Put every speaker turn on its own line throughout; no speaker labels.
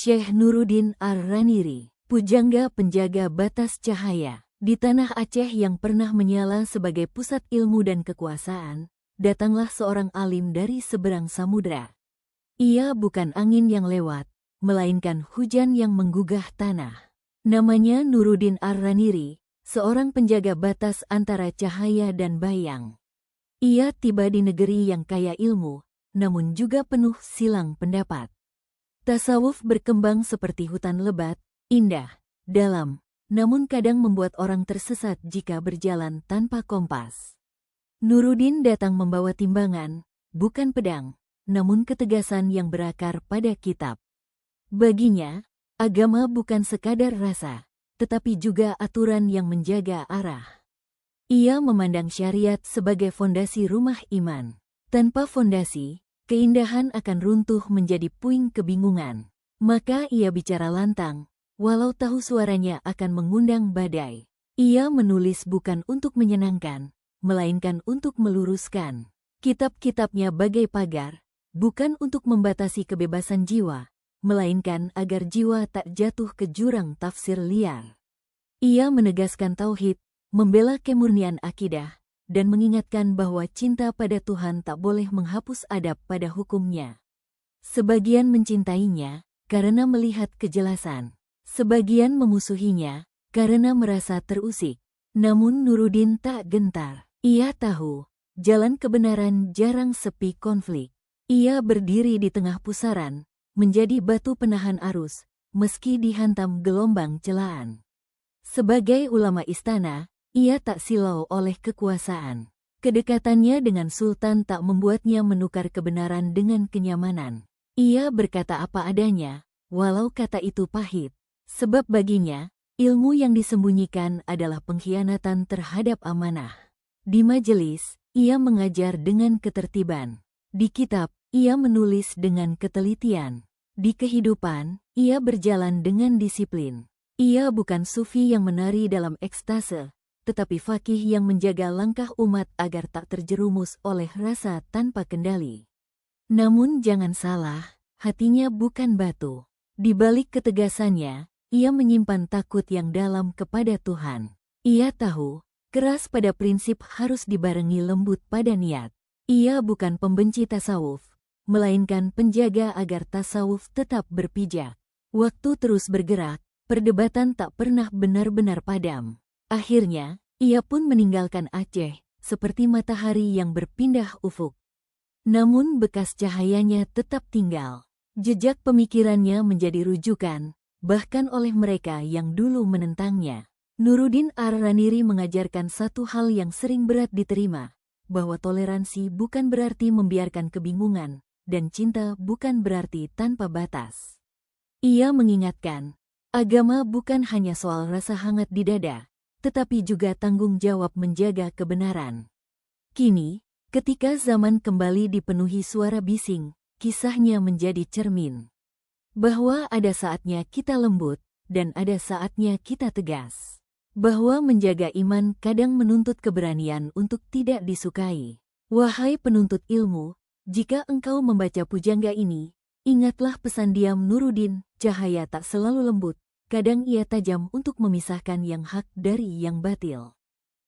Syekh Nuruddin Ar-Raniri, pujangga penjaga batas cahaya. Di tanah Aceh yang pernah menyala sebagai pusat ilmu dan kekuasaan, datanglah seorang alim dari seberang samudra. Ia bukan angin yang lewat, melainkan hujan yang menggugah tanah. Namanya Nuruddin Ar-Raniri, seorang penjaga batas antara cahaya dan bayang. Ia tiba di negeri yang kaya ilmu, namun juga penuh silang pendapat. Tasawuf berkembang seperti hutan lebat, indah, dalam, namun kadang membuat orang tersesat jika berjalan tanpa kompas. Nuruddin datang membawa timbangan, bukan pedang, namun ketegasan yang berakar pada kitab. Baginya, agama bukan sekadar rasa, tetapi juga aturan yang menjaga arah. Ia memandang syariat sebagai fondasi rumah iman. Tanpa fondasi, keindahan akan runtuh menjadi puing kebingungan. Maka ia bicara lantang, walau tahu suaranya akan mengundang badai. Ia menulis bukan untuk menyenangkan, melainkan untuk meluruskan. Kitab-kitabnya bagai pagar, bukan untuk membatasi kebebasan jiwa, melainkan agar jiwa tak jatuh ke jurang tafsir liar. Ia menegaskan tauhid, membela kemurnian akidah, dan mengingatkan bahwa cinta pada Tuhan tak boleh menghapus adab pada hukumnya. Sebagian mencintainya karena melihat kejelasan. Sebagian memusuhinya karena merasa terusik. Namun Nuruddin tak gentar. Ia tahu, jalan kebenaran jarang sepi konflik. Ia berdiri di tengah pusaran, menjadi batu penahan arus, meski dihantam gelombang celaan. Sebagai ulama istana, ia tak silau oleh kekuasaan. Kedekatannya dengan sultan tak membuatnya menukar kebenaran dengan kenyamanan. Ia berkata apa adanya, walau kata itu pahit. Sebab baginya, ilmu yang disembunyikan adalah pengkhianatan terhadap amanah. Di majelis, ia mengajar dengan ketertiban. Di kitab, ia menulis dengan ketelitian. Di kehidupan, ia berjalan dengan disiplin. Ia bukan sufi yang menari dalam ekstase, tetapi faqih yang menjaga langkah umat agar tak terjerumus oleh rasa tanpa kendali. Namun jangan salah, hatinya bukan batu. Di balik ketegasannya, ia menyimpan takut yang dalam kepada Tuhan. Ia tahu, keras pada prinsip harus dibarengi lembut pada niat. Ia bukan pembenci tasawuf, melainkan penjaga agar tasawuf tetap berpijak. Waktu terus bergerak, perdebatan tak pernah benar-benar padam. Akhirnya, ia pun meninggalkan Aceh, seperti matahari yang berpindah ufuk. Namun bekas cahayanya tetap tinggal. Jejak pemikirannya menjadi rujukan, bahkan oleh mereka yang dulu menentangnya. Nuruddin Ar-Raniri mengajarkan satu hal yang sering berat diterima, bahwa toleransi bukan berarti membiarkan kebingungan, dan cinta bukan berarti tanpa batas. Ia mengingatkan, agama bukan hanya soal rasa hangat di dada, tetapi juga tanggung jawab menjaga kebenaran. Kini, ketika zaman kembali dipenuhi suara bising, kisahnya menjadi cermin. Bahwa ada saatnya kita lembut, dan ada saatnya kita tegas. Bahwa menjaga iman kadang menuntut keberanian untuk tidak disukai. Wahai penuntut ilmu, jika engkau membaca pujangga ini, ingatlah pesan diam Nuruddin, cahaya tak selalu lembut. Kadang ia tajam untuk memisahkan yang hak dari yang batil.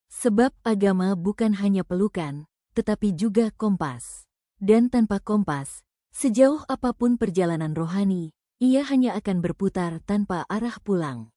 Sebab agama bukan hanya pelukan, tetapi juga kompas. Dan tanpa kompas, sejauh apapun perjalanan rohani, ia hanya akan berputar tanpa arah pulang.